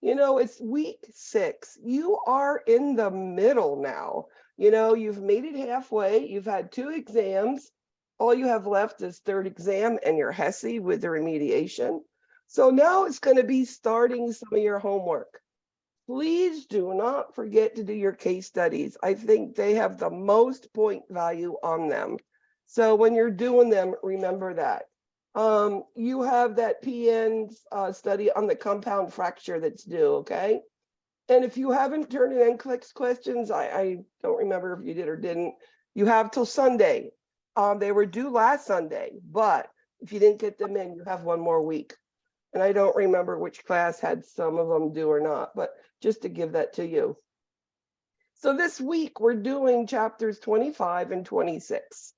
You know, it's week 6. You are in the middle now. You know, you've made it halfway. You've had 2 exams. All you have left is 3rd exam and your HESI with the remediation. So now it's going to be starting some of your homework. Please do not forget to do your case studies. I think they have the most point value on them. So when you're doing them, remember that. You have that PN study on the compound fracture that's due, okay? And if you haven't turned in NCLEX questions, I don't remember if you did or didn't, you have till Sunday. They were due last Sunday, but if you didn't get them in, you have 1 more week. And I don't remember which class had some of them due or not, but just to give that to you. So this week, we're doing chapters 25 and 26.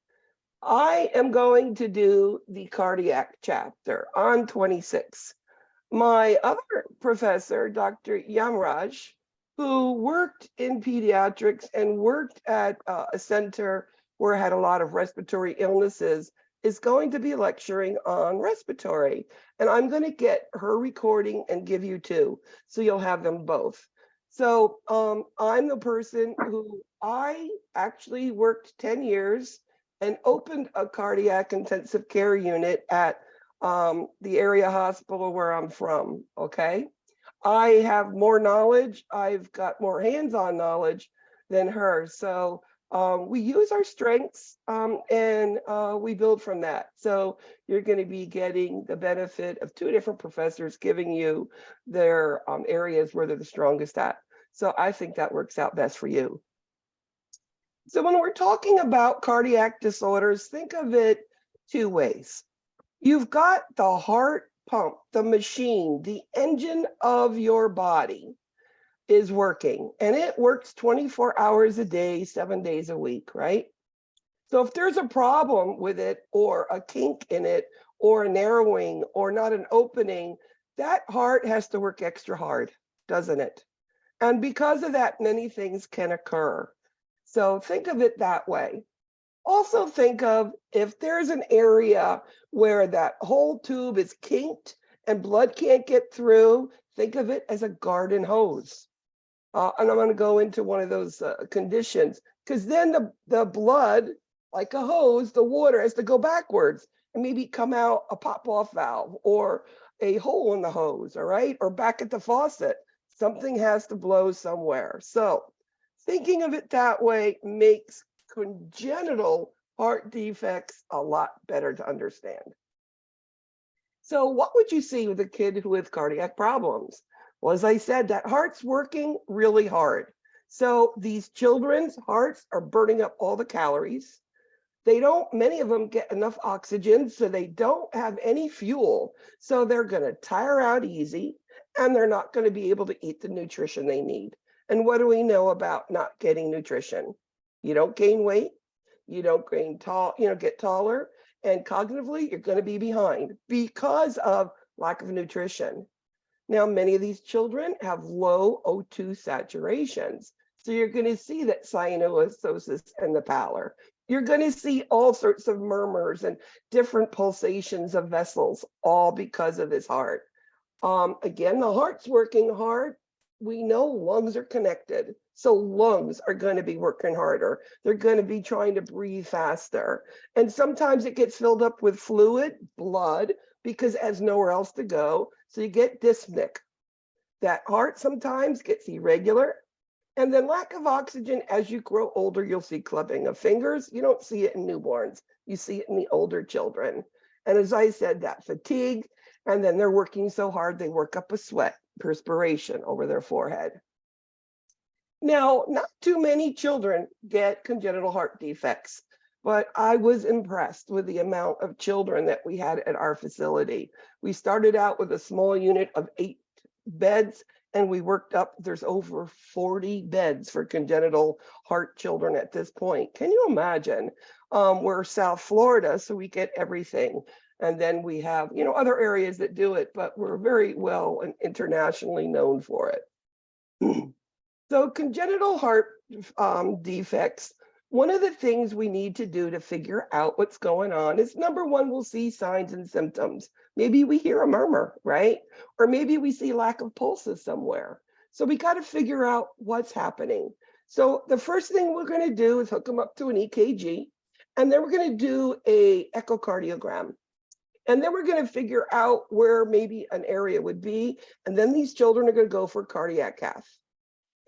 I am going to do the cardiac chapter on 26. My other professor, Dr. Yamraj, who worked in pediatrics and worked at a center where I had a lot of respiratory illnesses, is going to be lecturing on respiratory. And I'm going to get her recording and give you 2, so you'll have them both. So I'm the person who I actually worked 10 years and opened a cardiac intensive care unit at the area hospital where I'm from, okay? I have more knowledge. I've got more hands-on knowledge than her. So we use our strengths and we build from that. So you're going to be getting the benefit of 2 different professors giving you their areas where they're the strongest at. So I think that works out best for you. So when we're talking about cardiac disorders, think of it 2 ways. You've got the heart pump, the machine, the engine of your body is working, and it works 24 hours a day, 7 days a week, right? So if there's a problem with it, or a kink in it, or a narrowing, or not an opening, that heart has to work extra hard, doesn't it? And because of that, many things can occur. So think of it that way. Also think of if there's an area where that whole tube is kinked and blood can't get through, think of it as a garden hose. And I'm going to go into one of those conditions, because then the blood, like a hose, the water has to go backwards and maybe come out a pop-off valve or a hole in the hose, all right? Or back at the faucet. Something has to blow somewhere. So thinking of it that way makes congenital heart defects a lot better to understand. So what would you see with a kid with cardiac problems? Well, as I said, that heart's working really hard. So these children's hearts are burning up all the calories. Many of them get enough oxygen, so they don't have any fuel. So they're going to tire out easy, and they're not going to be able to eat the nutrition they need. And what do we know about not getting nutrition? You don't gain weight, you don't get taller, and cognitively, you're going to be behind because of lack of nutrition. Now, many of these children have low O2 saturations. So you're going to see that cyanosis and the pallor. You're going to see all sorts of murmurs and different pulsations of vessels, all because of this heart. Again, the heart's working hard. We know lungs are connected. So lungs are going to be working harder. They're going to be trying to breathe faster. And sometimes it gets filled up with fluid, blood, because it has nowhere else to go. So you get dyspneic. That heart sometimes gets irregular. And then lack of oxygen, as you grow older, you'll see clubbing of fingers. You don't see it in newborns. You see it in the older children. And as I said, that fatigue, and then they're working so hard, they work up a sweat, perspiration over their forehead. Now, not too many children get congenital heart defects, but I was impressed with the amount of children that we had at our facility. We started out with a small unit of 8 beds, and we worked up, there's over 40 beds for congenital heart children at this point. Can you imagine? We're South Florida, so we get everything. And then we have, other areas that do it, but we're very well and internationally known for it. So congenital heart defects One of the things we need to do to figure out what's going on is number one, we'll see signs and symptoms. Maybe we hear a murmur, right? Or maybe we see lack of pulses somewhere. So we got to figure out what's happening. So the first thing we're going to do is hook them up to an EKG, and then we're going to do a echocardiogram. And then we're going to figure out where maybe an area would be. And then these children are going to go for cardiac cath.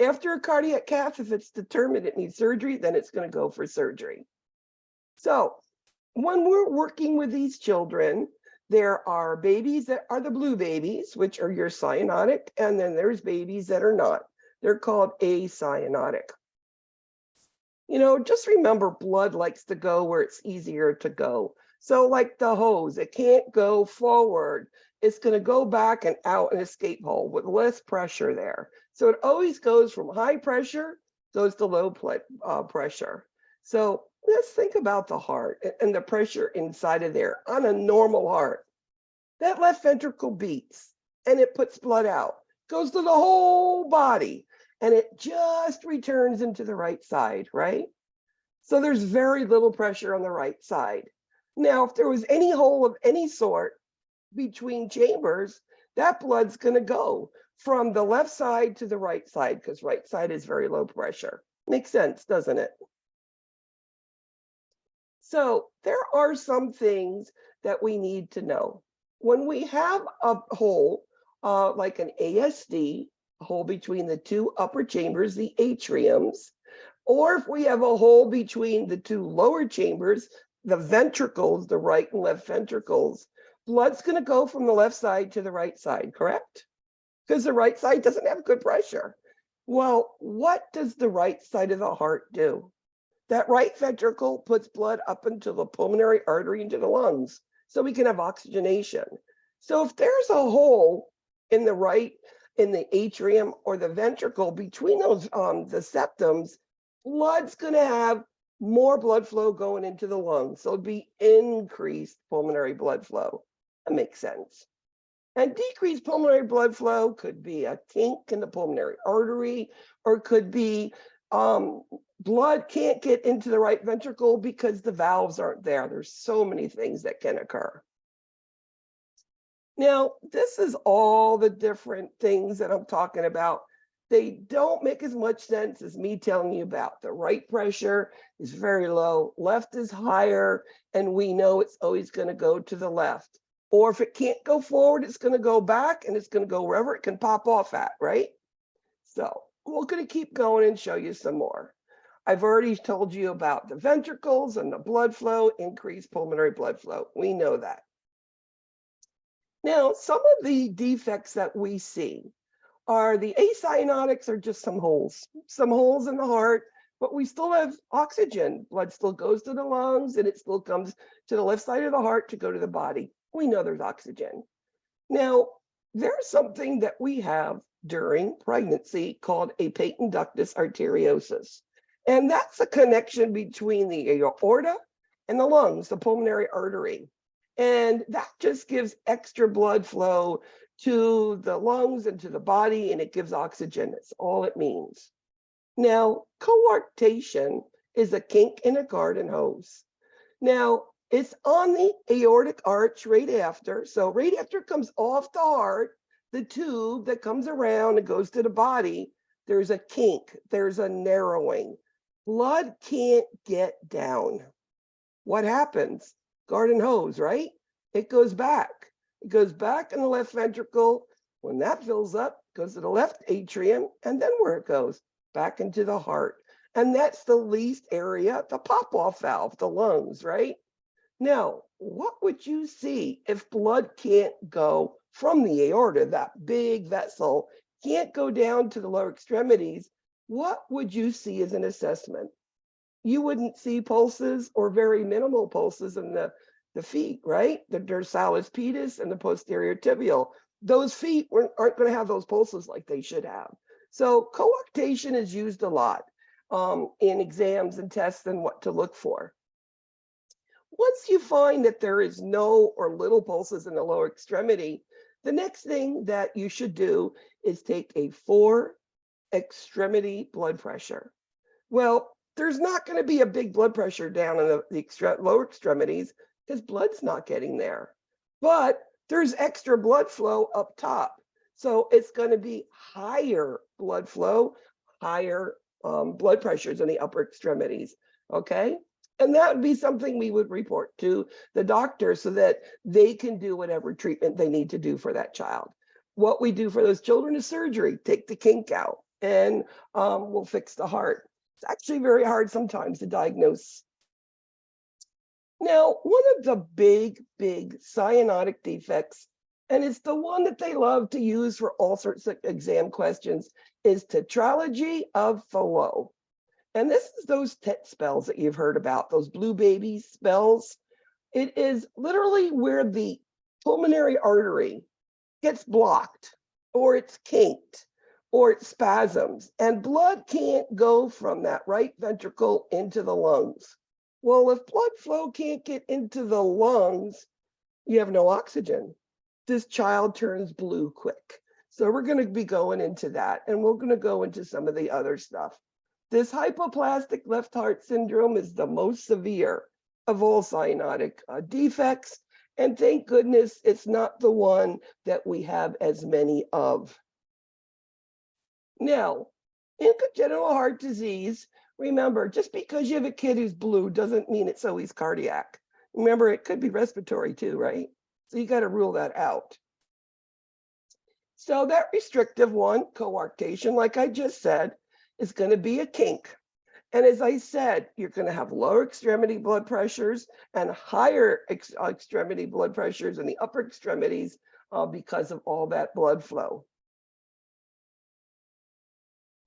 After a cardiac cath, if it's determined it needs surgery, then it's going to go for surgery. So when we're working with these children, there are babies that are the blue babies, which are your cyanotic, and then there's babies that are not. They're called acyanotic. You know, just remember, blood likes to go where it's easier to go. So like the hose, it can't go forward. It's going to go back and out an escape hole with less pressure there. So it always goes from high pressure, goes to low pressure. So let's think about the heart and the pressure inside of there on a normal heart. That left ventricle beats and it puts blood out, goes to the whole body, and it just returns into the right side, right? So there's very little pressure on the right side. Now, if there was any hole of any sort between chambers, that blood's going to go from the left side to the right side because right side is very low pressure. Makes sense, doesn't it? So there are some things that we need to know. When we have a hole, like an ASD, a hole between the two upper chambers, the atriums, or if we have a hole between the two lower chambers, the ventricles, the right and left ventricles, blood's going to go from the left side to the right side, correct? Because the right side doesn't have good pressure. Well, what does the right side of the heart do? That right ventricle puts blood up into the pulmonary artery into the lungs so we can have oxygenation. So if there's a hole in the right, in the atrium or the ventricle between those the septums, blood's going to have more blood flow going into the lungs. So it'd be increased pulmonary blood flow. That makes sense. And decreased pulmonary blood flow could be a kink in the pulmonary artery, or it could be blood can't get into the right ventricle because the valves aren't there. There's so many things that can occur. Now, this is all the different things that I'm talking about. They don't make as much sense as me telling you about. The right pressure is very low, left is higher, and we know it's always going to go to the left. Or if it can't go forward, it's going to go back, and it's going to go wherever it can pop off at, right? So we're going to keep going and show you some more. I've already told you about the ventricles and the blood flow, increased pulmonary blood flow. We know that. Now, some of the defects that we see are the acyanotics are just some holes in the heart, but we still have oxygen. Blood still goes to the lungs and it still comes to the left side of the heart to go to the body. We know there's oxygen. Now, there's something that we have during pregnancy called a patent ductus arteriosus. And that's a connection between the aorta and the lungs, the pulmonary artery. And that just gives extra blood flow to the lungs and to the body, and it gives oxygen. That's all it means. Now, coarctation is a kink in a garden hose. Now, it's on the aortic arch right after. So right after it comes off the heart, the tube that comes around and goes to the body, there's a kink, there's a narrowing. Blood can't get down. What happens? Garden hose, right? It goes back. It goes back in the left ventricle. When that fills up, it goes to the left atrium, and then where it goes? Back into the heart. And that's the least area, the pop-off valve, the lungs, right? Now, what would you see if blood can't go from the aorta, that big vessel, can't go down to the lower extremities? What would you see as an assessment? You wouldn't see pulses or very minimal pulses in the feet, right? The dorsalis pedis and the posterior tibial. Those feet aren't going to have those pulses like they should have. So coarctation is used a lot in exams and tests and what to look for. Once you find that there is no or little pulses in the lower extremity, the next thing that you should do is take a 4-extremity blood pressure. Well, there's not going to be a big blood pressure down in the lower extremities because blood's not getting there. But there's extra blood flow up top. So it's going to be higher blood flow, higher blood pressures in the upper extremities. Okay. And that would be something we would report to the doctor so that they can do whatever treatment they need to do for that child. What we do for those children is surgery, take the kink out, and we'll fix the heart. It's actually very hard sometimes to diagnose. Now, one of the big cyanotic defects, and it's the one that they love to use for all sorts of exam questions, is tetralogy of Fallot. And this is those tet spells that you've heard about, those blue baby spells. It is literally where the pulmonary artery gets blocked, or it's kinked, or it spasms, and blood can't go from that right ventricle into the lungs. Well, if blood flow can't get into the lungs, you have no oxygen. This child turns blue quick. So we're going to be going into that, and we're going to go into some of the other stuff. This hypoplastic left heart syndrome is the most severe of all cyanotic defects. And thank goodness it's not the one that we have as many of. Now, in congenital heart disease, remember, just because you have a kid who's blue doesn't mean it's always cardiac. Remember, it could be respiratory too, right? So you got to rule that out. So that restrictive one, coarctation, like I just said, is going to be a kink. And as I said, you're going to have lower extremity blood pressures and higher extremity blood pressures in the upper extremities because of all that blood flow.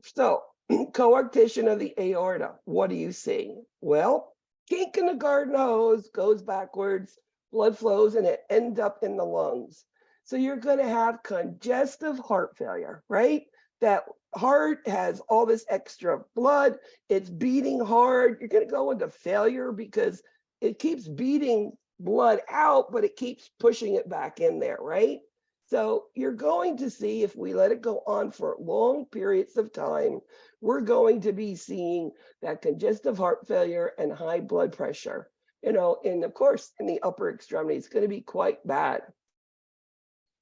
So, coarctation of the aorta, what do you see? Well, kink in the garden hose goes backwards, blood flows, and it ends up in the lungs. So you're going to have congestive heart failure, right? That heart has all this extra blood, it's beating hard. You're going to go into failure because it keeps beating blood out, but it keeps pushing it back in there, right? So you're going to see, if we let it go on for long periods of time, we're going to be seeing that congestive heart failure and high blood pressure, and of course, in the upper extremity, it's going to be quite bad.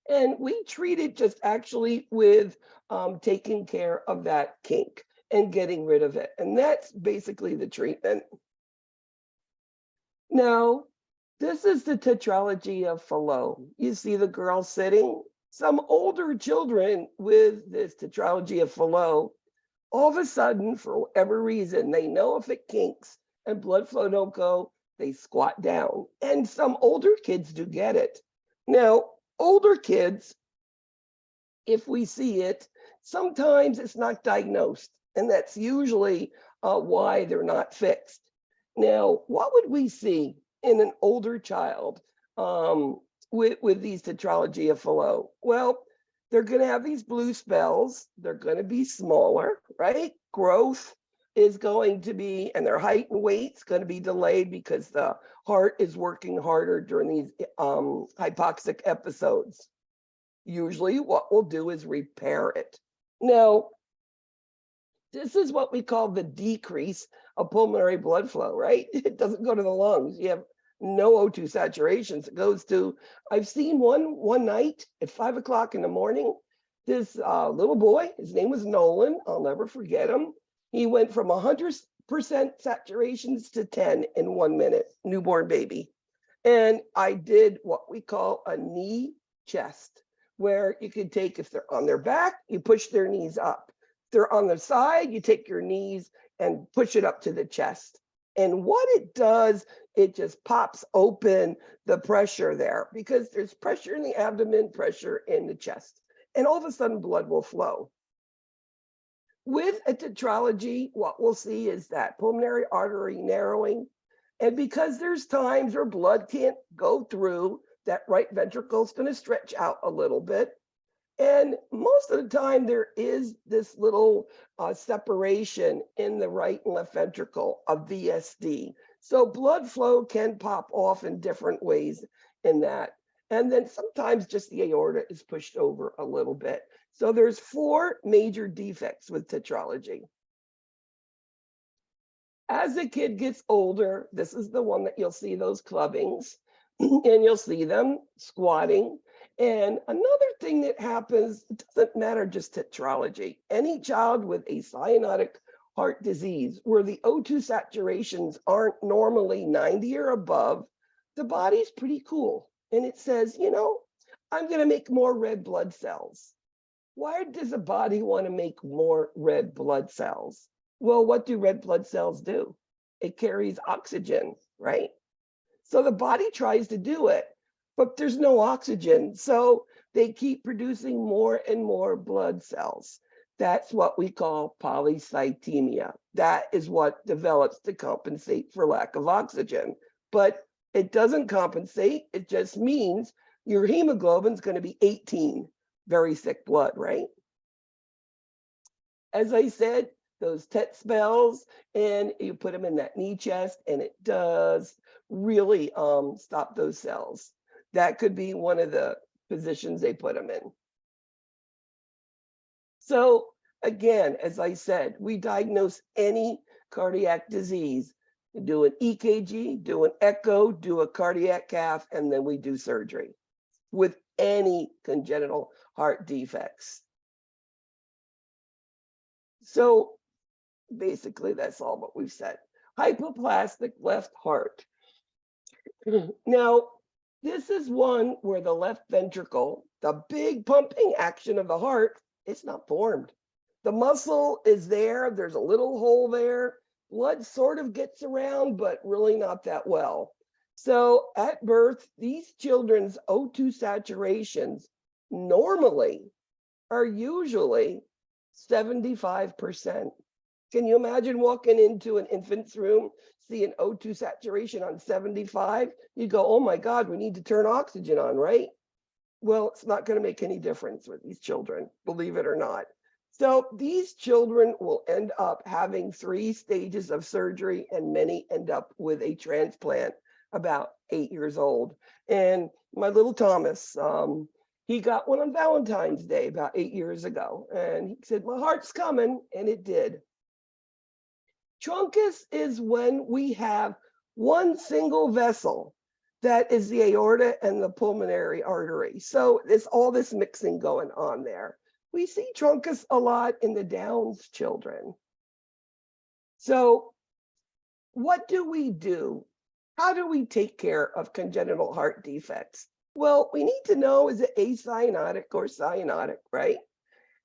And we treat it just actually with taking care of that kink and getting rid of it. And that's basically the treatment. Now, this is the tetralogy of Fallot. You see the girl sitting. Some older children with this tetralogy of Fallot, all of a sudden, for whatever reason, they know if it kinks and blood flow don't go, they squat down. And some older kids do get it. Now, older kids, if we see it, sometimes it's not diagnosed, and that's usually why they're not fixed. Now, what would we see in an older child with these tetralogy of Fallot? Well, they're going to have these blue spells. They're going to be smaller, right? Growth is going to be, and their height and weight's going to be delayed because the heart is working harder during these hypoxic episodes. Usually what we'll do is repair it. Now, this is what we call the decrease of pulmonary blood flow, right? It doesn't go to the lungs. You have no O2 saturations. It goes to, I've seen one night at 5 o'clock in the morning, this little boy, his name was Nolan, I'll never forget him. He went from 100% saturations to 10 in 1 minute, newborn baby. And I did what we call a knee chest, where you could take, if they're on their back, you push their knees up. If they're on the side, you take your knees and push it up to the chest. And what it does, it just pops open the pressure there, because there's pressure in the abdomen, pressure in the chest. And all of a sudden, blood will flow. With a tetralogy, what we'll see is that pulmonary artery narrowing. And because there's times where blood can't go through, that right ventricle is going to stretch out a little bit. And most of the time, there is this little separation in the right and left ventricle of VSD. So blood flow can pop off in different ways in that. And then sometimes just the aorta is pushed over a little bit. So there's 4 major defects with tetralogy. As the kid gets older, this is the one that you'll see those clubbings and you'll see them squatting. And another thing that happens, it doesn't matter just tetralogy. Any child with a cyanotic heart disease where the O2 saturations aren't normally 90 or above, the body's pretty cool. And it says, I'm going to make more red blood cells. Why does the body want to make more red blood cells? Well, what do red blood cells do? It carries oxygen, right? So the body tries to do it, but there's no oxygen. So they keep producing more and more blood cells. That's what we call polycythemia. That is what develops to compensate for lack of oxygen. But it doesn't compensate. It just means your hemoglobin's going to be 18. Very thick blood, right? As I said, those TET spells, and you put them in that knee chest, and it does really stop those cells. That could be one of the positions they put them in. So again, as I said, we diagnose any cardiac disease, do an EKG, do an echo, do a cardiac cath, and then we do surgery with any congenital heart defects. So basically, that's all what we've said. Hypoplastic left heart. Now, this is one where the left ventricle, the big pumping action of the heart, it's not formed. The muscle is there. There's a little hole there. Blood sort of gets around, but really not that well. So at birth, these children's O2 saturations normally are usually 75%. Can you imagine walking into an infant's room, see an O2 saturation on 75? You go, oh my God, we need to turn oxygen on, right? Well, it's not going to make any difference with these children, believe it or not. So these children will end up having 3 stages of surgery, and many end up with a transplant about 8 years old. And my little Thomas, he got one on Valentine's Day about 8 years ago. And he said, my heart's coming, and it did. Truncus is when we have one single vessel that is the aorta and the pulmonary artery. So there's all this mixing going on there. We see truncus a lot in the Downs children. So what do we do? How do we take care of congenital heart defects? Well, we need to know, is it acyanotic or cyanotic, right?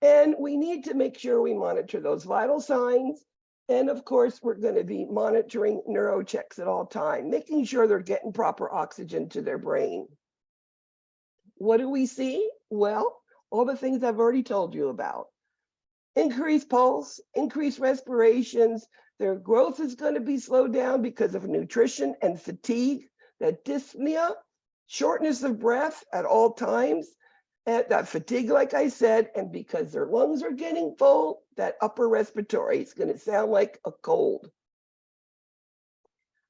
And we need to make sure we monitor those vital signs. And of course, we're going to be monitoring neurochecks at all time, making sure they're getting proper oxygen to their brain. What do we see? Well, all the things I've already told you about. Increased pulse, increased respirations. Their growth is going to be slowed down because of nutrition and fatigue, that dyspnea, shortness of breath at all times, and that fatigue, like I said, and because their lungs are getting full, that upper respiratory is going to sound like a cold.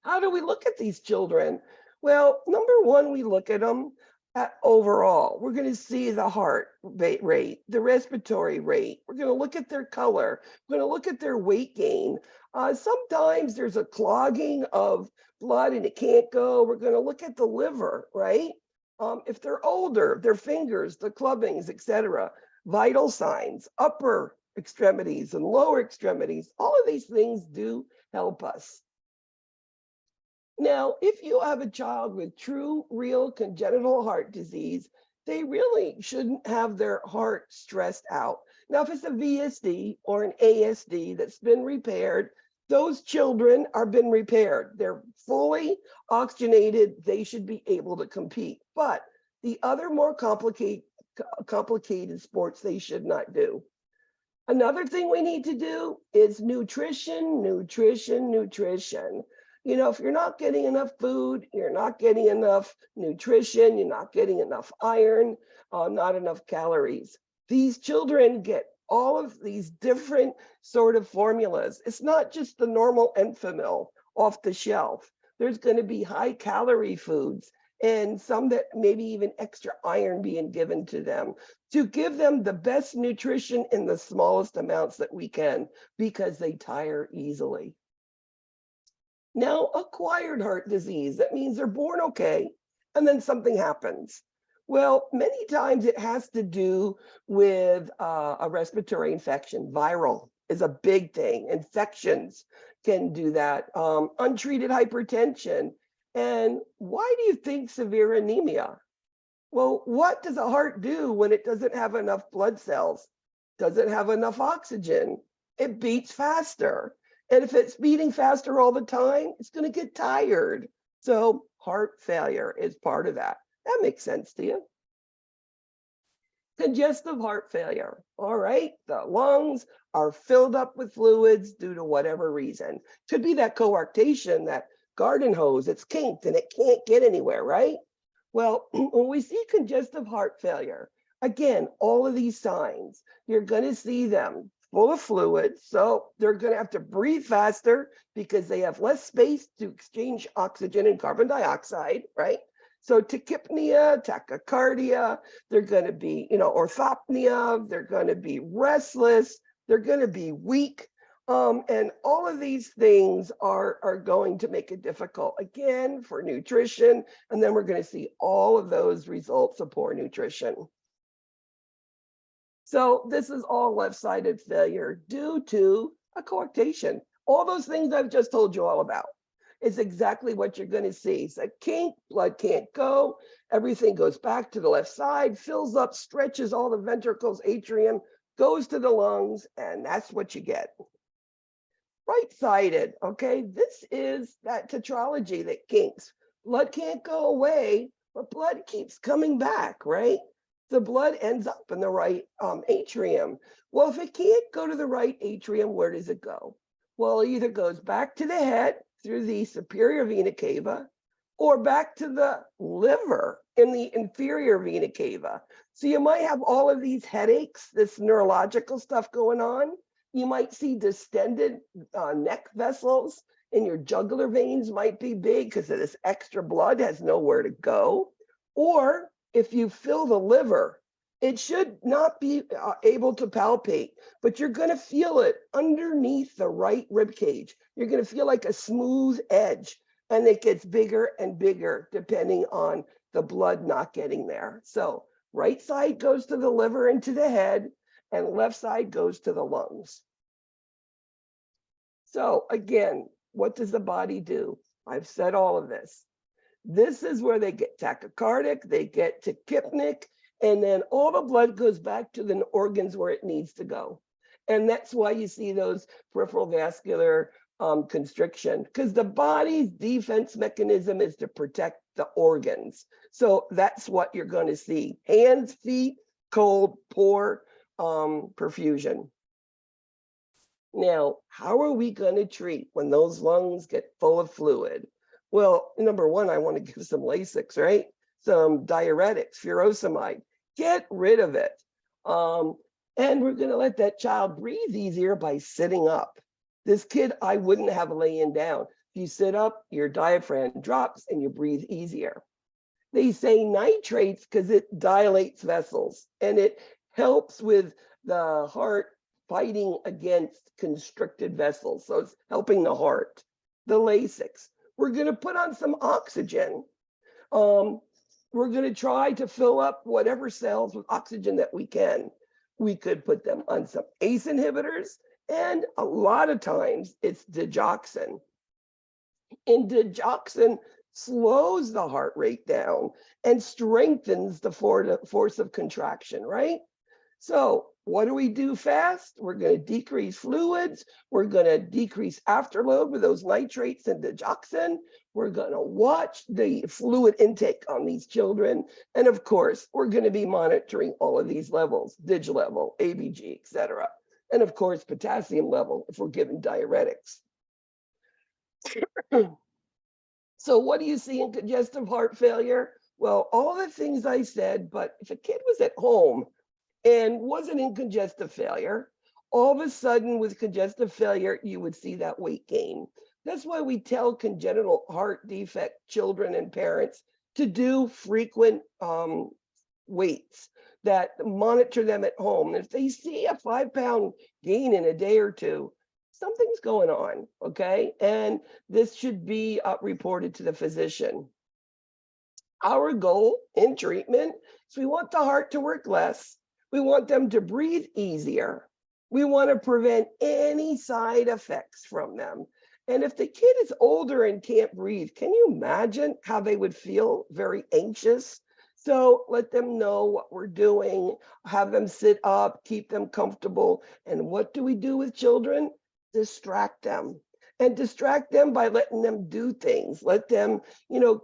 How do we look at these children? Well, number one, we look at them at overall. We're going to see the heart rate, the respiratory rate. We're going to look at their color. We're going to look at their weight gain. Sometimes there's a clogging of blood and it can't go. We're going to look at the liver, right? If they're older, their fingers, the clubbings, etc. Vital signs, upper extremities and lower extremities, all of these things do help us. Now, if you have a child with true, real congenital heart disease, they really shouldn't have their heart stressed out. Now, if it's a VSD or an ASD that's been repaired, those children are been repaired. They're fully oxygenated. They should be able to compete. But the other more complicated sports they should not do. Another thing we need to do is nutrition. You know, if you're not getting enough food, you're not getting enough nutrition, you're not getting enough iron, not enough calories. These children get all of these different sort of formulas. It's not just the normal Enfamil off the shelf. There's going to be high calorie foods and some that maybe even extra iron being given to them to give them the best nutrition in the smallest amounts that we can, because they tire easily. Now, acquired heart disease, that means they're born okay, and then something happens. Well, many times it has to do with a respiratory infection. Viral is a big thing. Infections can do that. Untreated hypertension. And why do you think severe anemia? Well, what does a heart do when it doesn't have enough blood cells? Doesn't have enough oxygen? It beats faster. And if it's beating faster all the time, it's going to get tired. So heart failure is part of that. That makes sense to you. Congestive heart failure. All right, the lungs are filled up with fluids due to whatever reason. Could be that coarctation, that garden hose, it's kinked and it can't get anywhere, right? Well, when we see congestive heart failure, again, all of these signs, you're going to see them full of fluids. So they're going to have to breathe faster because they have less space to exchange oxygen and carbon dioxide, right? So tachypnea, tachycardia, they're going to be, orthopnea, they're going to be restless, they're going to be weak. And all of these things are going to make it difficult, again, for nutrition. And then we're going to see all of those results of poor nutrition. So this is all left-sided failure due to a coarctation. All those things I've just told you all about. It's exactly what you're going to see. It's a kink, blood can't go, everything goes back to the left side, fills up, stretches all the ventricles, atrium, goes to the lungs, and that's what you get. Right-sided, okay? This is that tetralogy that kinks. Blood can't go away, but blood keeps coming back, right? The blood ends up in the right atrium. Well, if it can't go to the right atrium, where does it go? Well, it either goes back to the head through the superior vena cava or back to the liver in the inferior vena cava. So you might have all of these headaches, this neurological stuff going on. You might see distended neck vessels, and your jugular veins might be big because of this extra blood has nowhere to go. Or if you fill the liver, it should not be able to palpate, but you're going to feel it underneath the right rib cage. You're going to feel like a smooth edge, and it gets bigger and bigger depending on the blood not getting there. So right side goes to the liver and to the head, and left side goes to the lungs. So again, what does the body do? I've said all of this. This is where they get tachycardic, they get tachypnic, and then all the blood goes back to the organs where it needs to go. And that's why you see those peripheral vascular constriction, because the body's defense mechanism is to protect the organs. So that's what you're going to see. Hands, feet, cold, poor perfusion. Now, how are we going to treat when those lungs get full of fluid? Well, number one, I want to give some Lasix, right? Some diuretics, furosemide. Get rid of it. And we're going to let that child breathe easier by sitting up. This kid, I wouldn't have laying down. If you sit up, your diaphragm drops and you breathe easier. They say nitrates because it dilates vessels and it helps with the heart fighting against constricted vessels. So it's helping the heart. The Lasix. We're going to put on some oxygen. We're going to try to fill up whatever cells with oxygen that we can. We could put them on some ACE inhibitors, and a lot of times it's digoxin. And digoxin slows the heart rate down and strengthens the force of contraction, right? So what do we do fast? We're going to decrease fluids. We're going to decrease afterload with those nitrates and digoxin. We're going to watch the fluid intake on these children. And of course, we're going to be monitoring all of these levels, dig level, ABG, etc. And of course, potassium level if we're giving diuretics. So what do you see in congestive heart failure? Well, all the things I said, but if a kid was at home and wasn't in congestive failure, all of a sudden with congestive failure, you would see that weight gain. That's why we tell congenital heart defect children and parents to do frequent weights, that monitor them at home. If they see a 5-pound gain in a day or two, something's going on, okay? And this should be reported to the physician. Our goal in treatment is we want the heart to work less. We want them to breathe easier. We want to prevent any side effects from them. And if the kid is older and can't breathe, can you imagine how they would feel? Very anxious. So let them know what we're doing, have them sit up, keep them comfortable. And what do we do with children? Distract them. And distract them by letting them do things. Let them,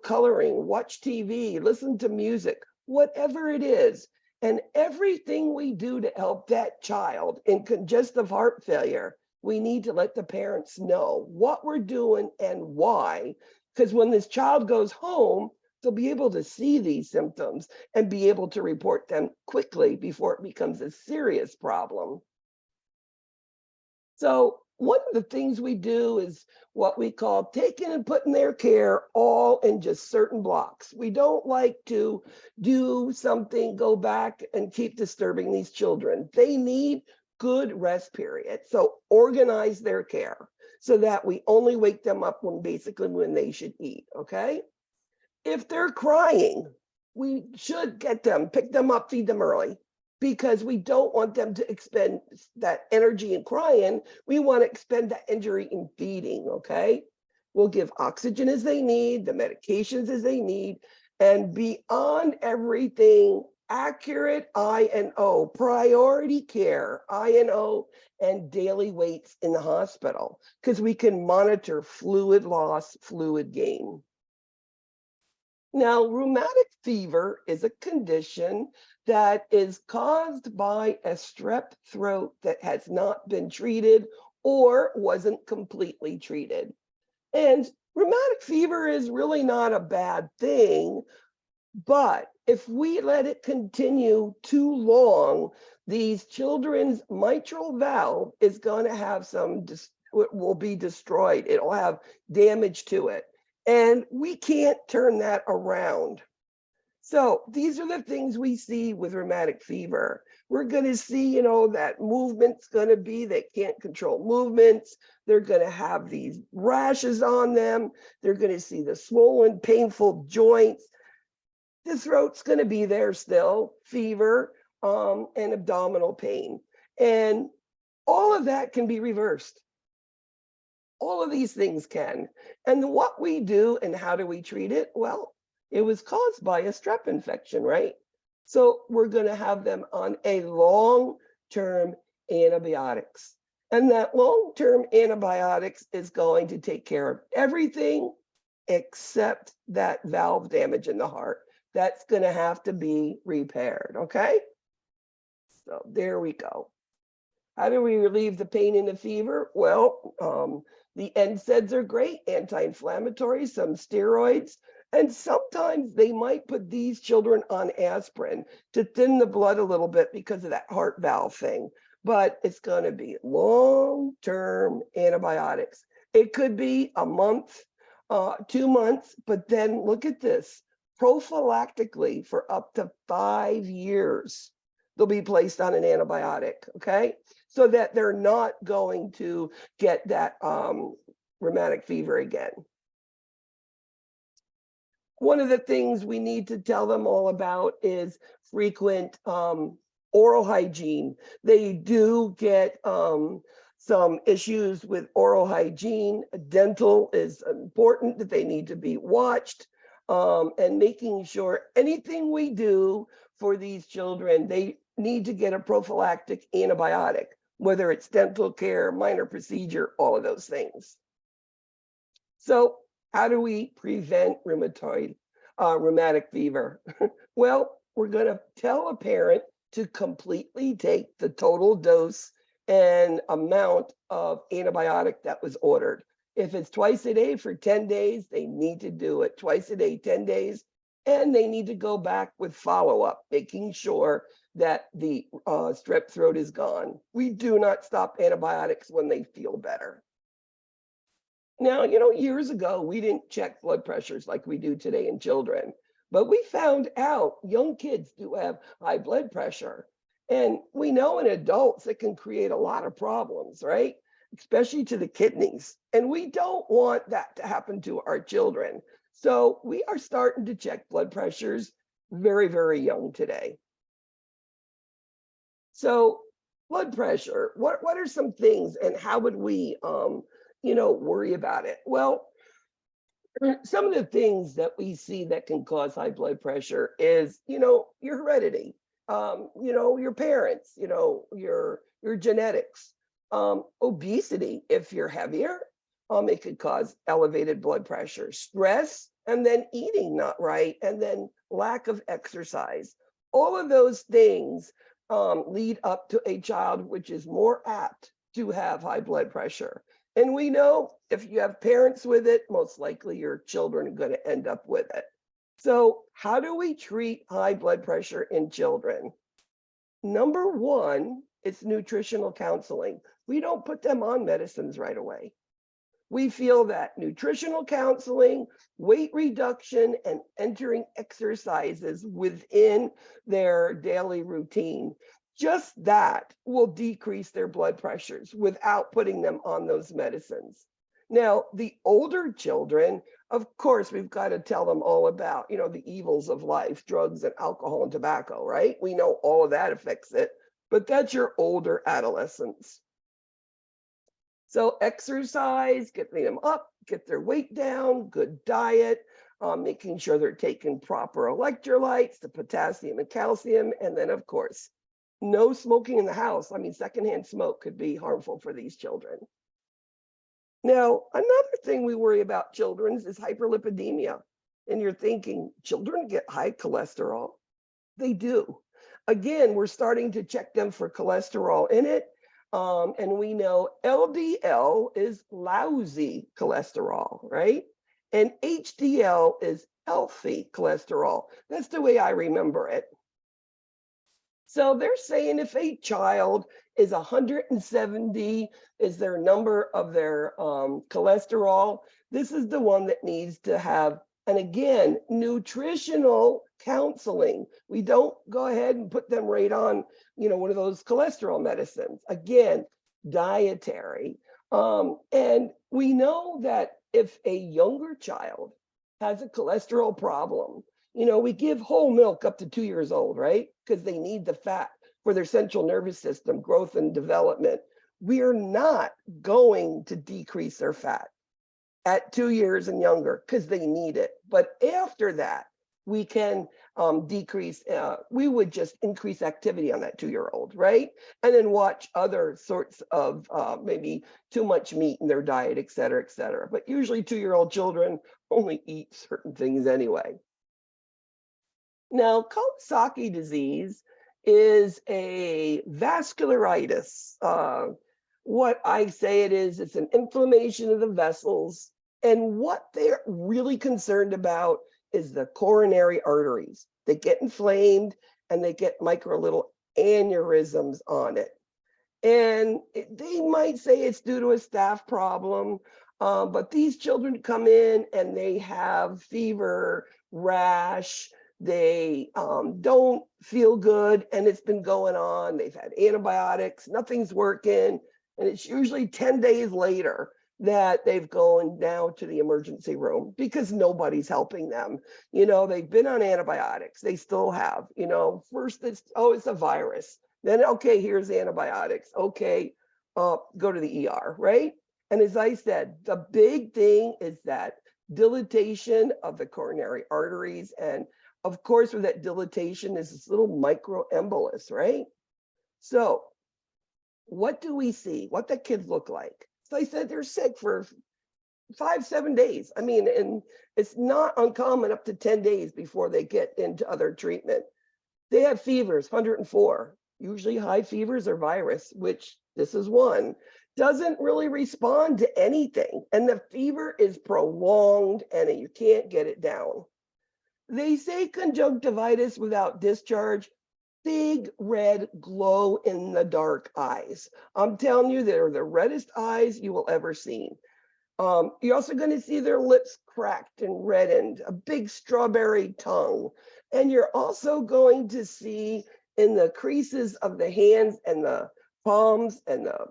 coloring, watch TV, listen to music, whatever it is. And everything we do to help that child in congestive heart failure, we need to let the parents know what we're doing and why. Because when this child goes home, they'll be able to see these symptoms and be able to report them quickly before it becomes a serious problem. So one of the things we do is what we call taking and putting their care all in just certain blocks. We don't like to do something, go back and keep disturbing these children. They need good rest period. So organize their care so that we only wake them up when they should eat, okay? If they're crying, we should pick them up, feed them early, because we don't want them to expend that energy in crying. We want to expend that energy in feeding, okay? We'll give oxygen as they need, the medications as they need, and beyond everything, accurate I&O, priority care, I&O, and daily weights in the hospital, because we can monitor fluid loss, fluid gain. Now, rheumatic fever is a condition that is caused by a strep throat that has not been treated or wasn't completely treated. And rheumatic fever is really not a bad thing, but if we let it continue too long, these children's mitral valve is going to have will be destroyed. It'll have damage to it. And we can't turn that around. So these are the things we see with rheumatic fever. We're going to see, that movement's going to be, they can't control movements. They're going to have these rashes on them. They're going to see the swollen, painful joints. The throat's going to be there still, fever, and abdominal pain. And all of that can be reversed. All of these things can. And what we do and how do we treat it? Well, it was caused by a strep infection, right? So we're going to have them on a long-term antibiotics. And that long-term antibiotics is going to take care of everything except that valve damage in the heart. That's going to have to be repaired, okay? So there we go. How do we relieve the pain and the fever? Well, the NSAIDs are great, anti-inflammatory, some steroids, and sometimes they might put these children on aspirin to thin the blood a little bit because of that heart valve thing. But it's going to be long-term antibiotics. It could be a month, 2 months, but then look at this, prophylactically for up to 5 years. They'll be placed on an antibiotic, okay? So that they're not going to get that rheumatic fever again. One of the things we need to tell them all about is frequent oral hygiene. They do get some issues with oral hygiene. Dental is important, that they need to be watched, and making sure anything we do for these children, they need to get a prophylactic antibiotic, whether it's dental care, minor procedure, all of those things. So how do we prevent rheumatic fever? Well, we're going to tell a parent to completely take the total dose and amount of antibiotic that was ordered. If it's twice a day for 10 days, they need to do it twice a day, 10 days, and they need to go back with follow-up, making sure that the strep throat is gone. We do not stop antibiotics when they feel better. Now, years ago, we didn't check blood pressures like we do today in children, but we found out young kids do have high blood pressure. And we know in adults it can create a lot of problems, right? especially to the kidneys. And we don't want that to happen to our children. So we are starting to check blood pressures very, very young today. So blood pressure, what are some things and how would we, worry about it? Well, some of the things that we see that can cause high blood pressure is, your heredity, your parents, your genetics, obesity, if you're heavier, it could cause elevated blood pressure, stress, and then eating not right, and then lack of exercise. All of those things lead up to a child which is more apt to have high blood pressure. And we know if you have parents with it, most likely your children are going to end up with it. So how do we treat high blood pressure in children? Number one, it's nutritional counseling. We don't put them on medicines right away. We feel that nutritional counseling, weight reduction, and entering exercises within their daily routine, just that will decrease their blood pressures without putting them on those medicines. Now, the older children, of course, we've got to tell them all about, the evils of life, drugs and alcohol and tobacco, right? We know all of that affects it, but that's your older adolescents. So exercise, getting them up, get their weight down, good diet, making sure they're taking proper electrolytes, the potassium and calcium, and then, of course, no smoking in the house. I mean, secondhand smoke could be harmful for these children. Now, another thing we worry about children is hyperlipidemia. And you're thinking, children get high cholesterol? They do. Again, we're starting to check them for cholesterol in it. And we know LDL is lousy cholesterol, right? And HDL is healthy cholesterol. That's the way I remember it. So they're saying if a child is 170 is their number of their cholesterol, this is the one that needs to have, and again, nutritional counseling. We don't go ahead and put them right on, one of those cholesterol medicines. Again, dietary. And we know that if a younger child has a cholesterol problem, we give whole milk up to 2 years old, right? Because they need the fat for their central nervous system, growth and development. We are not going to decrease their fat at 2 years and younger because they need it. But after that, we can decrease, we would just increase activity on that 2-year-old, right? And then watch other sorts of maybe too much meat in their diet, et cetera, et cetera. But usually 2-year-old children only eat certain things anyway. Now, Kawasaki disease is a vascularitis. What I say it is, it's an inflammation of the vessels. And what they're really concerned about is the coronary arteries. They get inflamed and they get micro little aneurysms on it. And they might say it's due to a staph problem, but these children come in and they have fever, rash, they don't feel good, and it's been going on. They've had antibiotics, nothing's working, and it's usually 10 days later that they've gone now to the emergency room because nobody's helping them. They've been on antibiotics. They still have, first it's a virus. Then, okay, here's antibiotics. Okay, go to the ER, right? And as I said, the big thing is that dilatation of the coronary arteries. And of course, with that dilatation is this little microembolus, right? So what do we see? What the kids look like? So I said they're sick for 5-7 days. I mean, and it's not uncommon up to 10 days before they get into other treatment. They have fevers, 104. Usually high fevers are virus, which this is one, doesn't really respond to anything. And the fever is prolonged and you can't get it down. They say conjunctivitis without discharge, big red glow in the dark eyes. I'm telling you, they're the reddest eyes you will ever see. You're also going to see their lips cracked and reddened, a big strawberry tongue. And you're also going to see in the creases of the hands and the palms and the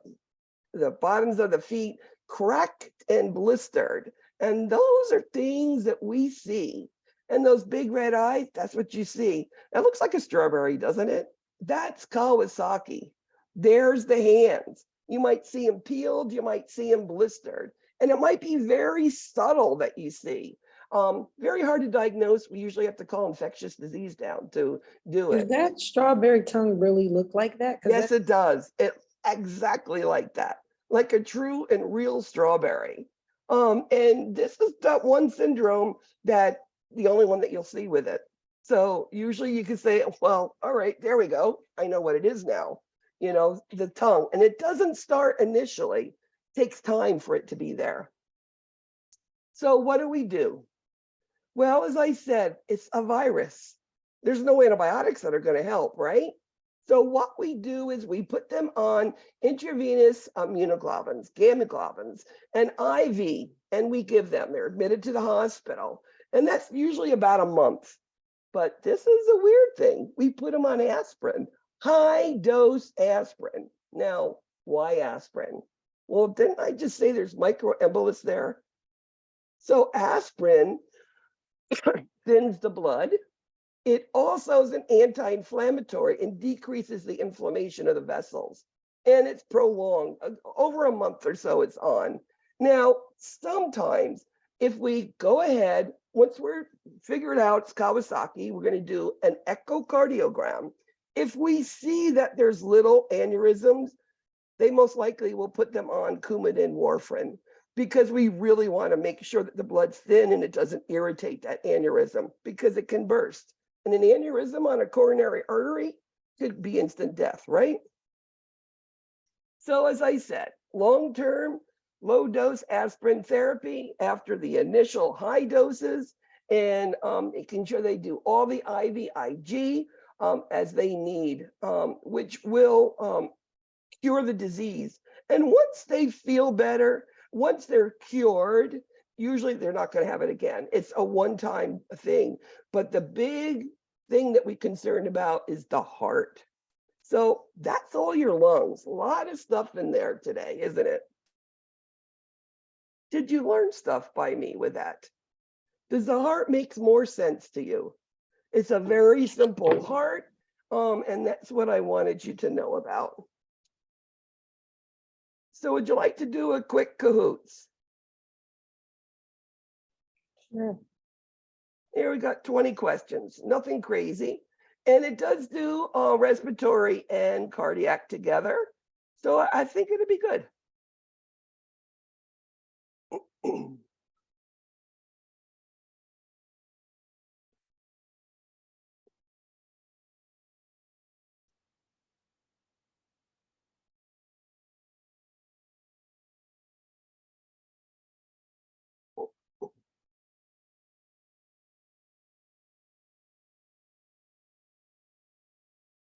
the bottoms of the feet cracked and blistered. And those are things that we see. And those big red eyes, that's what you see. It looks like a strawberry, doesn't it? That's Kawasaki. There's the hands. You might see them peeled, you might see them blistered. And it might be very subtle that you see. Very hard to diagnose. We usually have to call infectious disease down to do Does it. that strawberry tongue really look like that? Yes, it does. It exactly like that, like a true and real strawberry. And this is that one syndrome that the only one that you'll see with it. So usually you can say, well, all right, there we go. I know what it is now. You know, the tongue, and it doesn't start initially. It takes time for it to be there. So what do? Well, as I said, it's a virus. There's no antibiotics that are going to help, right? So what we do is we put them on intravenous immunoglobulins, gamma globulins, and IV, and we give them. They're admitted to the hospital, and that's usually about a month. But this is a weird thing. We put them on aspirin, high dose aspirin. Now, why aspirin? Well, didn't I just say there's microembolus there? So aspirin thins the blood. It also is an anti-inflammatory and decreases the inflammation of the vessels. And it's prolonged, over a month or so it's on. Now, sometimes if we go ahead, once we're figured out it's Kawasaki, we're going to do an echocardiogram. If we see that there's little aneurysms, they most likely will put them on Coumadin warfarin, because we really want to make sure that the blood's thin and it doesn't irritate that aneurysm, because it can burst. And an aneurysm on a coronary artery could be instant death, right? So as I said, long-term, low-dose aspirin therapy after the initial high doses, and making sure they do all the IVIG as they need, which will cure the disease. And once they feel better, once they're cured, usually they're not going to have it again. It's a one-time thing. But the big thing that we're concerned about is the heart. So that's all your lungs. A lot of stuff in there today, isn't it? Did you learn stuff by me with that? Does the heart make more sense to you? It's a very simple heart, and that's what I wanted you to know about. So would you like to do a quick Kahoots? Sure. Here we got 20 questions, nothing crazy. And it does do respiratory and cardiac together. So I think it'll be good.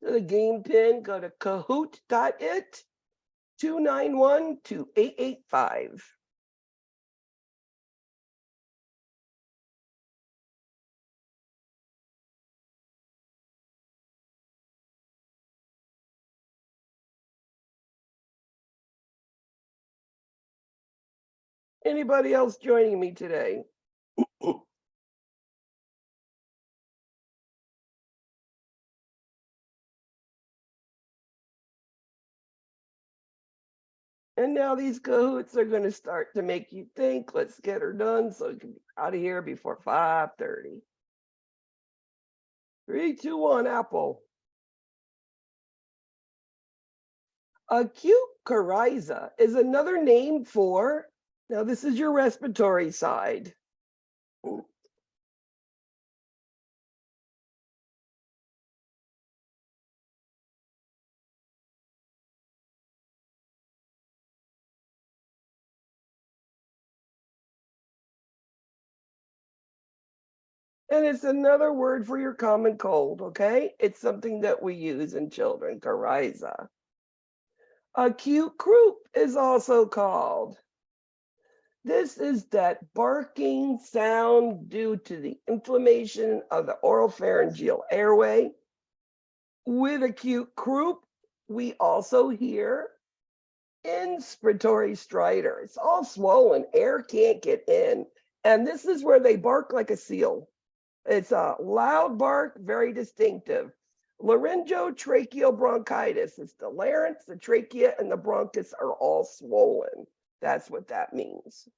So the game pin, go to kahoot.it 291-2885. Anybody else joining me today? And now these Kahoots are going to start to make you think. Let's get her done so we can be out of here before 5:30. 3, 2, 1, Apple. Acute coryza is another name for, now this is your respiratory side. And it's another word for your common cold, okay? It's something that we use in children, coryza. Acute croup is also called. This is that barking sound due to the inflammation of the oropharyngeal airway. With acute croup, we also hear inspiratory stridor. It's all swollen. Air can't get in. And this is where they bark like a seal. It's a loud bark, very distinctive. Laryngotracheal bronchitis. It's the larynx, the trachea, and the bronchus are all swollen. That's what that means.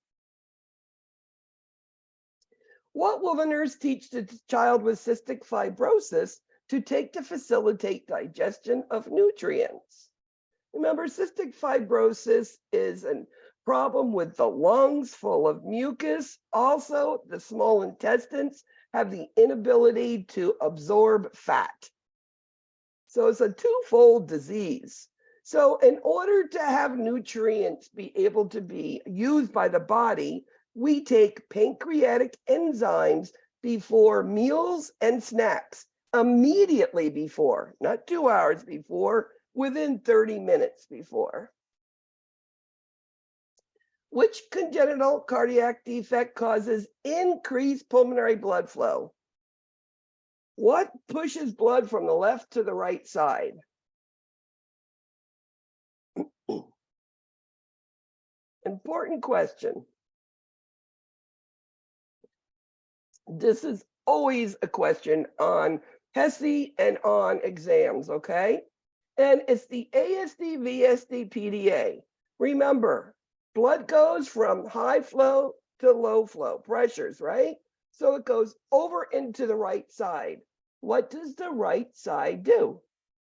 What will the nurse teach the child with cystic fibrosis to take to facilitate digestion of nutrients? Remember, cystic fibrosis is a problem with the lungs full of mucus. Also, the small intestines have the inability to absorb fat. So it's a twofold disease. So in order to have nutrients be able to be used by the body, we take pancreatic enzymes before meals and snacks, immediately before, not 2 hours before, within 30 minutes before. Which congenital cardiac defect causes increased pulmonary blood flow? What pushes blood from the left to the right side? Important question. This is always a question on HESI and on exams, okay? And it's the ASD, VSD, PDA. Remember, blood goes from high flow to low flow pressures, right? So it goes over into the right side. What does the right side do?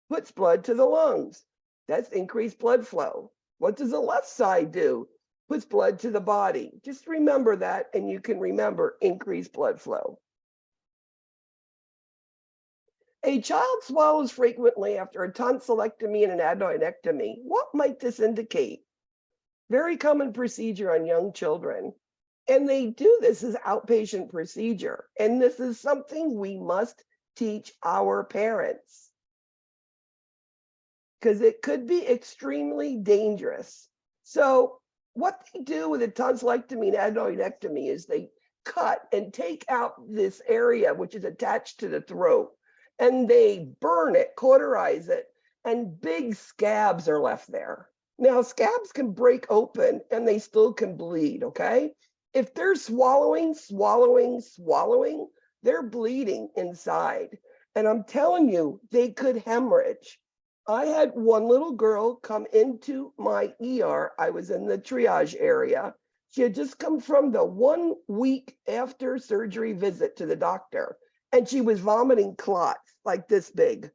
Puts blood to the lungs. That's increased blood flow. What does the left side do? Puts blood to the body. Just remember that, and you can remember increased blood flow. A child swallows frequently after a tonsillectomy and an adenoidectomy. What might this indicate? Very common procedure on young children. And they do this as outpatient procedure. And this is something we must teach our parents, because it could be extremely dangerous. So what they do with a tonsillectomy and adenoidectomy is they cut and take out this area which is attached to the throat, and they burn it, cauterize it, and big scabs are left there. Now, scabs can break open and they still can bleed, okay? If they're swallowing, they're bleeding inside. And I'm telling you, they could hemorrhage. I had one little girl come into my ER. I was in the triage area. She had just come from the 1 week after surgery visit to the doctor, and she was vomiting clots like this big.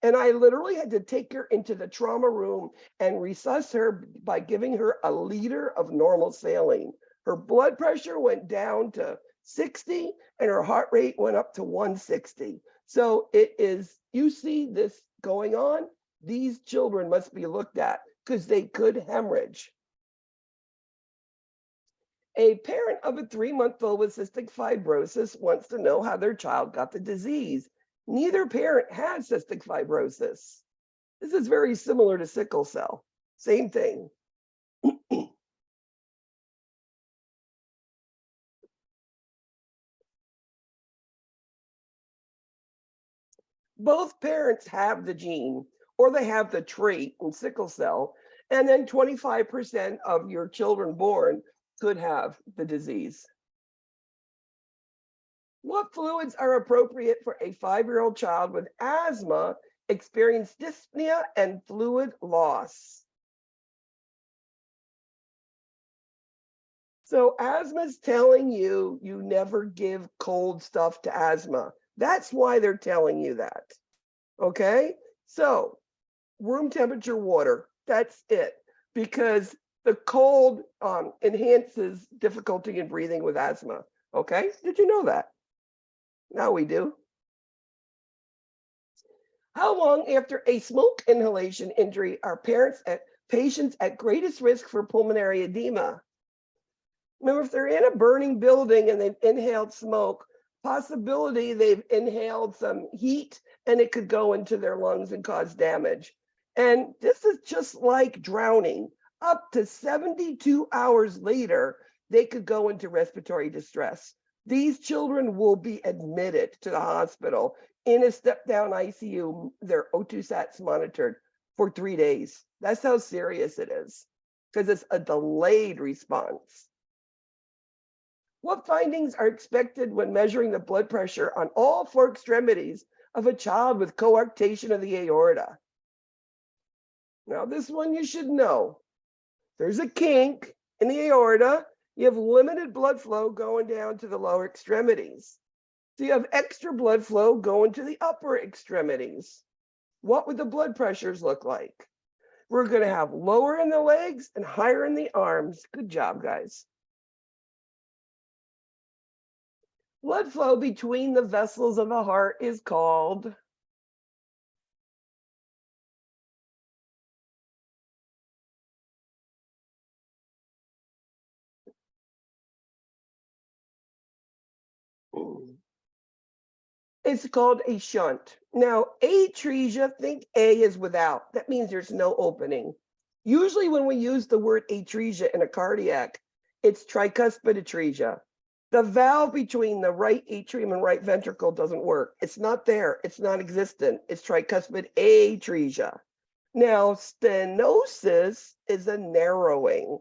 And I literally had to take her into the trauma room and resuscitate her by giving her a liter of normal saline. Her blood pressure went down to 60 and her heart rate went up to 160. So it is, you see this going on, these children must be looked at because they could hemorrhage. A parent of a 3-month-old with cystic fibrosis wants to know how their child got the disease. Neither parent has cystic fibrosis. This is very similar to sickle cell. Same thing. Both parents have the gene, or they have the trait in sickle cell, and then 25% of your children born could have the disease. What fluids are appropriate for a 5-year-old child with asthma experiencing dyspnea and fluid loss? So asthma is telling you, you never give cold stuff to asthma. That's why they're telling you that. Okay? So room temperature water, that's it. Because the cold enhances difficulty in breathing with asthma. Okay? Did you know that? Now we do. How long after a smoke inhalation injury are patients at greatest risk for pulmonary edema? Remember, if they're in a burning building and they've inhaled smoke, possibility they've inhaled some heat and it could go into their lungs and cause damage. And this is just like drowning. Up to 72 hours later, they could go into respiratory distress. These children will be admitted to the hospital in a step-down ICU. Their O2 sats monitored for 3 days. That's how serious it is. because it's a delayed response. What findings are expected when measuring the blood pressure on all four extremities of a child with coarctation of the aorta? Now, this one you should know. There's a kink in the aorta. You have limited blood flow going down to the lower extremities. So you have extra blood flow going to the upper extremities. What would the blood pressures look like? We're going to have lower in the legs and higher in the arms. Good job, guys. Blood flow between the vessels of the heart is called it's called a shunt. Now, atresia, think A is without. That means there's no opening. Usually when we use the word atresia in a cardiac, it's tricuspid atresia. The valve between the right atrium and right ventricle doesn't work. It's not there. It's non-existent. It's tricuspid atresia. Now, stenosis is a narrowing.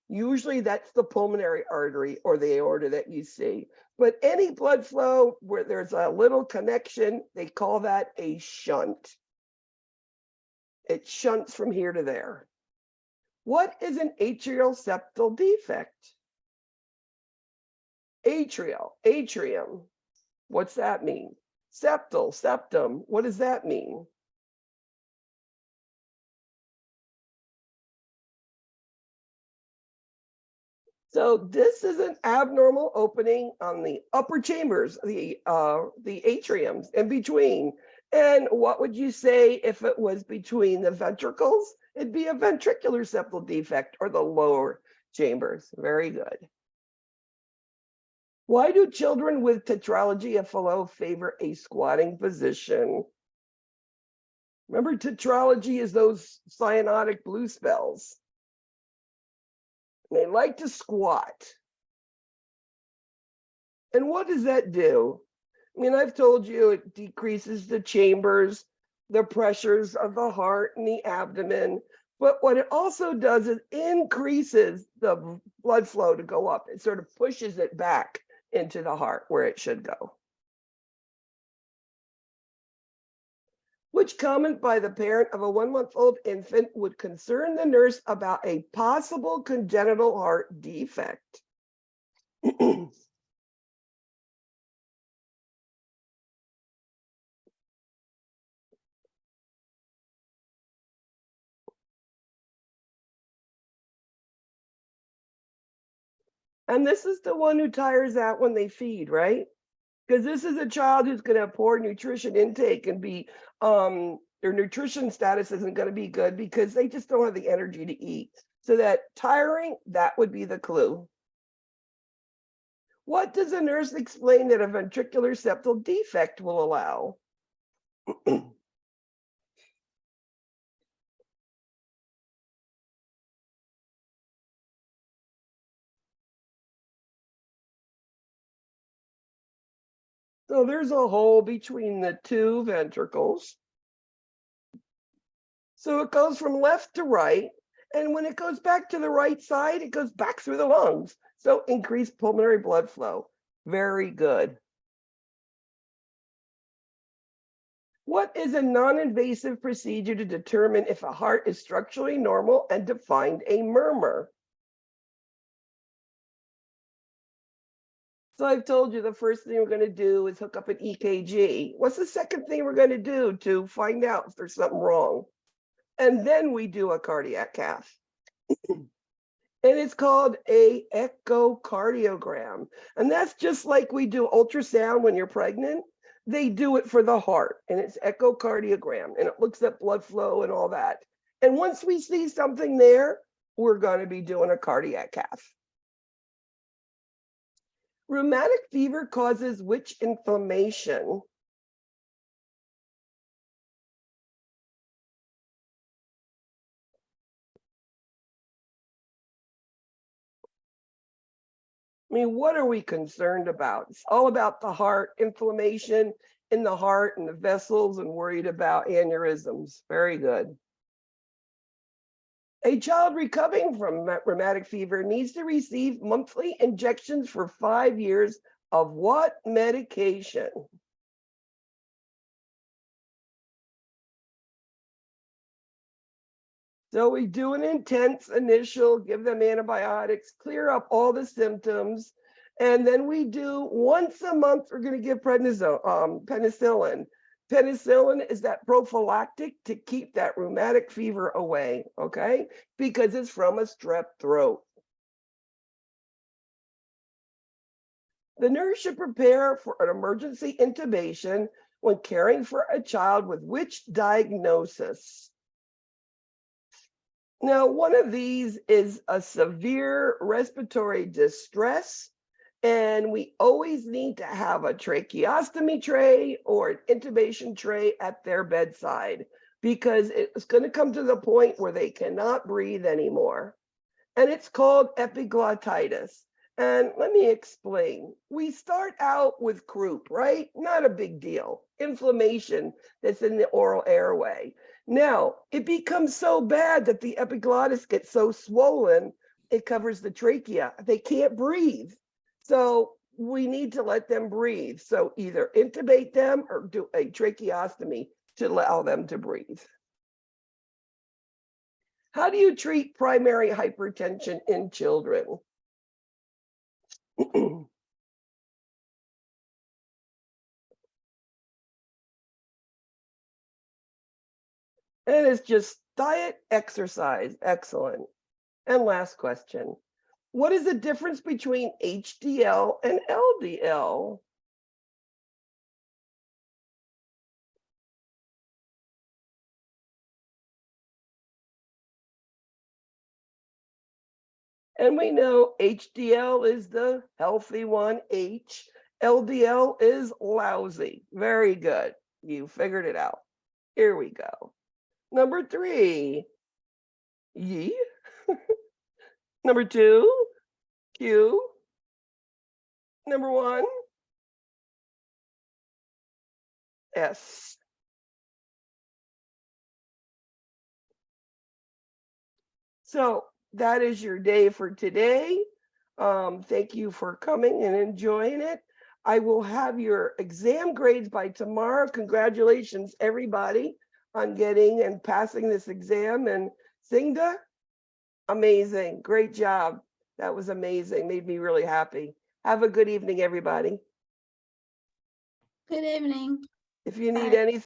Usually that's the pulmonary artery or the aorta that you see. But any blood flow where there's a little connection, they call that a shunt. It shunts from here to there. What is an atrial septal defect? Atrium. What's that mean? Septal, septum. What does that mean? So this is an abnormal opening on the upper chambers, the atriums in between. And what would you say if it was between the ventricles? It'd be a ventricular septal defect or the lower chambers. Very good. Why do children with tetralogy of Fallot favor a squatting position? Remember, tetralogy is those cyanotic blue spells. They like to squat. And what does that do? I mean, I've told you it decreases the chambers, the pressures of the heart and the abdomen. But what it also does is increases the blood flow to go up. It sort of pushes it back into the heart where it should go. Which comment by the parent of a 1-month-old infant would concern the nurse about a possible congenital heart defect? And this is the one who tires out when they feed, right? Because this is a child who's going to have poor nutrition intake and be their nutrition status isn't going to be good because they just don't have the energy to eat. So that tiring, that would be the clue. What does a nurse explain that a ventricular septal defect will allow? So there's a hole between the two ventricles. So it goes from left to right. And when it goes back to the right side, it goes back through the lungs. So increased pulmonary blood flow. Very good. What is a non-invasive procedure to determine if a heart is structurally normal and to find a murmur? So I've told you the first thing we're going to do is hook up an EKG. What's the second thing we're going to do to find out if there's something wrong? And then we do a cardiac cath. And it's called a echocardiogram. And that's just like we do ultrasound when you're pregnant. They do it for the heart, and it's echocardiogram, and it looks at blood flow and all that. And once we see something there, we're going to be doing a cardiac cath. Rheumatic fever causes which inflammation? I mean, what are we concerned about? It's all about the heart, inflammation in the heart and the vessels, and worried about aneurysms. Very good. A child recovering from rheumatic fever needs to receive monthly injections for 5 years of what medication? So we do an intense initial, give them antibiotics, clear up all the symptoms. And then we do once a month, we're going to give penicillin. Penicillin is that prophylactic to keep that rheumatic fever away, okay? Because it's from a strep throat. The nurse should prepare for an emergency intubation when caring for a child with which diagnosis? Now, one of these is a severe respiratory distress, and we always need to have a tracheostomy tray or an intubation tray at their bedside because it's going to come to the point where they cannot breathe anymore. And it's called epiglottitis. And let me explain. We start out with croup, right? Not a big deal. Inflammation that's in the oral airway. Now, it becomes so bad that the epiglottis gets so swollen, it covers the trachea. They can't breathe. So we need to let them breathe. So either intubate them or do a tracheostomy to allow them to breathe. How do you treat primary hypertension in children? And it's just diet, exercise. Excellent. And last question. What is the difference between HDL and LDL? And we know HDL is the healthy one, LDL is lousy. Very good. You figured it out. Here we go. Number 3, Y. Number 2, Q. Number 1, S. So that is your day for today. Thank you for coming and enjoying it. I will have your exam grades by tomorrow. Congratulations, everybody, on getting and passing this exam. And Singda, amazing. Great job. That was amazing. Made me really happy. Have a good evening, everybody. Good evening. If you need Bye. anything,